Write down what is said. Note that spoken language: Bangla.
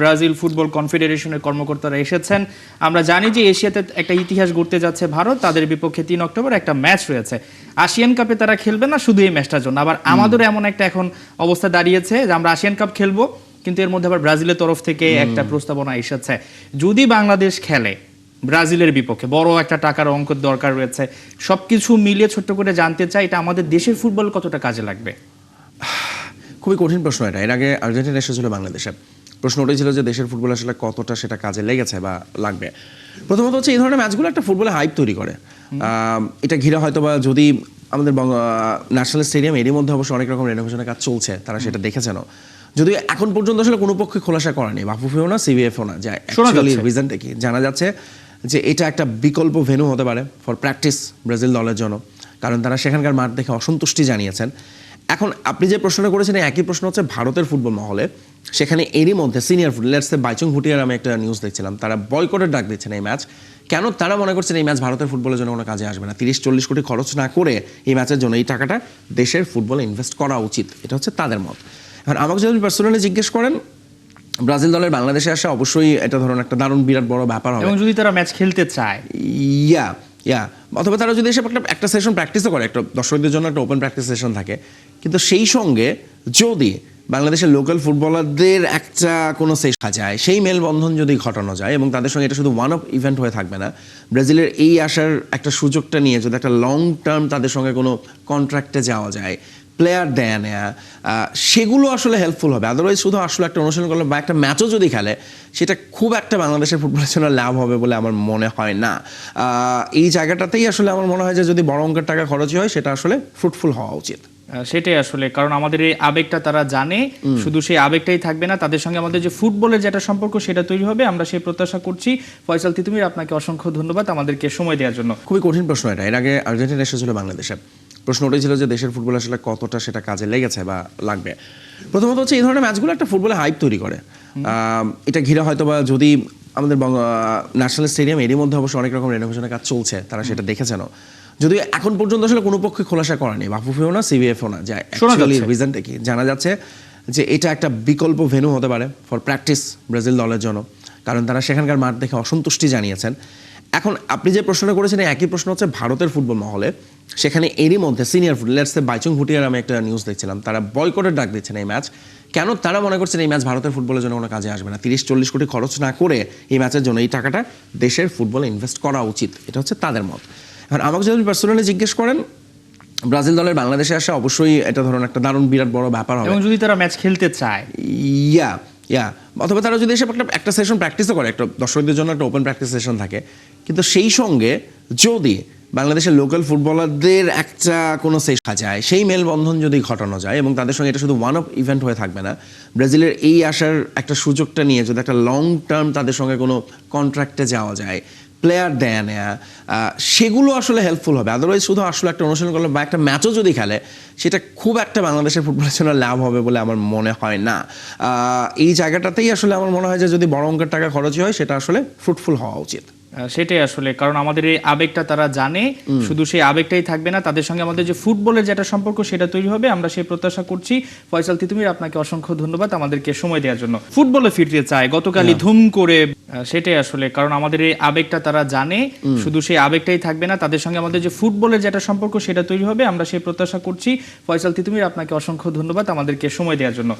ব্রাজিল ফুটবল কনফেডারেশনের কর্মকর্তারা এসেছেন। আমরা জানি যে এশিয়াতে একটা ইতিহাস গড়তে যাচ্ছে ভারত, তাদের বিপক্ষে 3 অক্টোবর একটা ম্যাচ রয়েছে। আসিয়ান কাপে তারা খেলবে না শুধু এই ম্যাচটার জন্য, আবার আমাদেরও এমন একটা এখন অবস্থা দাঁড়িয়েছে যে আমরা আসিয়ান কাপ খেলবো, কিন্তু এর মধ্যে আবার ব্রাজিলের তরফ থেকে একটা প্রস্তাবনা এসেছে যদি বাংলাদেশ খেলে ব্রাজিলের বিপক্ষে বড় একটা টাকার অঙ্ক দরকার রয়েছে। সবকিছু মিলিয়ে ছোট্ট করে জানতে চাই এটা আমাদের দেশের ফুটবল কতটা কাজে লাগবে। খুবই কঠিন প্রশ্ন এটা। এর আগে আর্জেন্টিনা এসেছিল বাংলাদেশে, প্রশ্ন উঠেছিল যে দেশের ফুটবল আসলে কতটা সেটা কাজে লেগেছে বা লাগবে। প্রথমত হচ্ছে এই ধরনের ম্যাচগুলো একটা ফুটবলে হাইপ তৈরি করে। এটা ঘিরে হয়তো বা যদি আমাদের ন্যাশনাল স্টেডিয়াম এরই মধ্যে অবশ্য অনেক রকম রেনোভেশনের কাজ চলছে, তারা সেটা দেখেছেন। যদিও এখন পর্যন্ত আসলে কোনো পক্ষে খোলাসা করেনি, বাফুফেও না সিবিএফও না, যে অ্যাকচুয়ালি রিজনটা কি। জানা যাচ্ছে যে এটা একটা বিকল্প ভেন্যু হতে পারে ফর প্র্যাকটিস ব্রাজিল দলের জন্য, কারণ তারা সেখানকার মাঠ দেখে অসন্তুষ্টি জানিয়েছেন। এখন আপনি যে প্রশ্নটা করেছেন একই প্রশ্ন হচ্ছে ভারতের ফুটবল মহলে। সেখানে এরই মধ্যে সিনিয়র ফুটবল লেটসে বাইচুং ভুটিয়ার আমি একটা নিউজ দেখছিলাম, তারা বয়কটের ডাক দিচ্ছেন এই ম্যাচ। কেন তারা মনে করছেন এই ম্যাচ ভারতের ফুটবলের জন্য কোনো কাজে আসবে না, 30-40 কোটি খরচ না করে এই ম্যাচের জন্য এই টাকাটা দেশের ফুটবলে ইনভেস্ট করা উচিত, এটা হচ্ছে তাদের মত। এখন আমাকে যদি পার্সোনালি জিজ্ঞেস করেন, ব্রাজিল দলের বাংলাদেশে আসা অবশ্যই এটা ধরুন একটা দারুণ বিরাট বড় ব্যাপার হবে, এবং যদি তারা ম্যাচ খেলতে চায় অথবা তারা যদি এসে একটা সেশন প্র্যাকটিসও করে, একটা দর্শকদের জন্য একটা ওপেন প্র্যাকটিস সেশন থাকে, কিন্তু সেই সঙ্গে যদি বাংলাদেশের লোকাল ফুটবলারদের একটা কোনো সেশন যায়, সেই মেলবন্ধন যদি ঘটানো যায় এবং তাদের সঙ্গে এটা শুধু ওয়ান অফ ইভেন্ট হয়ে থাকবে না, ব্রাজিলের এই আসার একটা সুযোগটা নিয়ে যদি একটা লং টার্ম তাদের সঙ্গে কোনো কন্ট্রাক্টে যাওয়া যায়, প্লেয়ার দেয়া নেয়া, সেগুলো আসলে হেল্পফুল হবে। আদারওয়াইজ শুধু আসলে একটা অনুশীলন করলে বা একটা ম্যাচও যদি খেলে, সেটা খুব একটা বাংলাদেশের ফুটবলের জন্য লাভ হবে বলে আমার মনে হয় না। এই জায়গাটাতেই আসলে আমার মনে হয় যে যদি বড় অঙ্কের টাকা খরচই হয়, সেটা আসলে ফ্রুটফুল হওয়া উচিত। সেটাই আসলে, কারণ আমাদের এই আবেগটা তারা জানে, শুধু সেই আবেগটাই থাকবে না, তাদের সঙ্গে আমাদের যে ফুটবলের যেটা সম্পর্ক সেটা তৈরি হবে, আমরা সেই প্রত্যাশা করছি। ফয়সাল তিতুমির, আপনাকে অসংখ্য ধন্যবাদ আমাদেরকে সময় দেওয়ার জন্য। খুবই কঠিন প্রশ্ন এটা। এর আগে আর্জেন্টিনা এসেছিল বাংলাদেশে, প্রশ্ন উঠেছিল যে দেশের ফুটবল আসলে কতটা সেটা কাজে লেগেছে বা লাগবে। প্রথমত হচ্ছে এই ধরনের ম্যাচগুলো একটা ফুটবলে হাইপ তৈরি করে। এটা ঘিরে হয়তো বা যদি আমাদের ন্যাশনাল স্টেডিয়াম এরই মধ্যে অবশ্য অনেক রকম রেনোভেশনের কাজ চলছে, তারা সেটা দেখেছেন। যদিও এখন পর্যন্ত আসলে কোনো পক্ষে খোলাসা করেনি, বাফুফেও না সিবিএফও না, যে অ্যাকচুয়ালি রিজনটা কি। জানা যাচ্ছে যে এটা একটা বিকল্প ভেন্যু হতে পারে ফর প্র্যাকটিস ব্রাজিল দলের জন্য, কারণ তারা সেখানকার মাঠ দেখে অসন্তুষ্টি জানিয়েছেন। এখন আপনি যে প্রশ্নটা করেছেন একই প্রশ্ন হচ্ছে ভারতের ফুটবল মহলে। সেখানে এরই মধ্যে সিনিয়র ফুটবল লেটসে বাইচুং ভুটিয়ার আমি একটা নিউজ দেখছিলাম, তারা বয়কটের ডাক দিচ্ছেন এই ম্যাচ। কেন তারা মনে করছেন এই ম্যাচ ভারতের ফুটবলের জন্য কোনো কাজে আসবে না, 30-40 কোটি খরচ না করে এই ম্যাচের জন্য এই টাকাটা দেশের ফুটবলে ইনভেস্ট করা উচিত, এটা হচ্ছে তাদের মত। এখন আমাকে যদি পার্সোনালি জিজ্ঞেস করেন, ব্রাজিল দলের বাংলাদেশে আসা অবশ্যই এটা ধরুন একটা দারুণ বিরাট বড় ব্যাপার হবে, এবং যদি তারা ম্যাচ খেলতে চায় অথবা তারা যদি এসে একটা সেশন প্র্যাকটিসও করে, একটা দর্শকদের জন্য একটা ওপেন প্র্যাকটিস সেশন থাকে, কিন্তু সেই সঙ্গে যদি বাংলাদেশের লোকাল ফুটবলারদের একটা কোনো সেশন যায়, সেই মেলবন্ধন যদি ঘটানো যায় এবং তাদের সঙ্গে এটা শুধু ওয়ান অফ ইভেন্ট হয়ে থাকবে না, ব্রাজিলের এই আসার একটা সুযোগটা নিয়ে যদি একটা লং টার্ম তাদের সঙ্গে কোনো কন্ট্রাক্টে যাওয়া যায়, প্লেয়ার দেয়া নেয়া, সেগুলো আসলে হেল্পফুল হবে। আদারওয়াইজ শুধু আসলে একটা অনুশীলন করলে বা একটা ম্যাচও যদি খেলে, সেটা খুব একটা বাংলাদেশের ফুটবলের জন্য লাভ হবে বলে আমার মনে হয় না। এই জায়গাটাতেই আসলে আমার মনে হয় যে যদি বড় অঙ্কের টাকা খরচই হয়, সেটা আসলে ফ্রুটফুল হওয়া উচিত। সেটাই আসলে, কারণ আমাদের এই আবেগটা তারা জানে, শুধু সেই আবেগটাই থাকবে না, তাদের সঙ্গে আমাদের যে ফুটবলের যেটা সম্পর্ক সেটা তৈরি হবে, আমরা সেই প্রত্যাশা করছি। ফয়সাল তিতুমির, আপনাকে অসংখ্য ধন্যবাদ আমাদেরকে সময় দেওয়ার জন্য। ফুটবলে ফিরতে চায় গতকালই ধুম করে, সেটাই আসলে, কারণ আমাদের এই আবেগটা তারা জানে, শুধু সেই আবেগটাই থাকবে না, তাদের সঙ্গে আমাদের যে ফুটবলের যেটা সম্পর্ক সেটা তৈরি হবে, আমরা সেই প্রত্যাশা করছি। ফয়সাল তিতুমির, আপনাকে অসংখ্য ধন্যবাদ আমাদেরকে সময় দেওয়ার জন্য।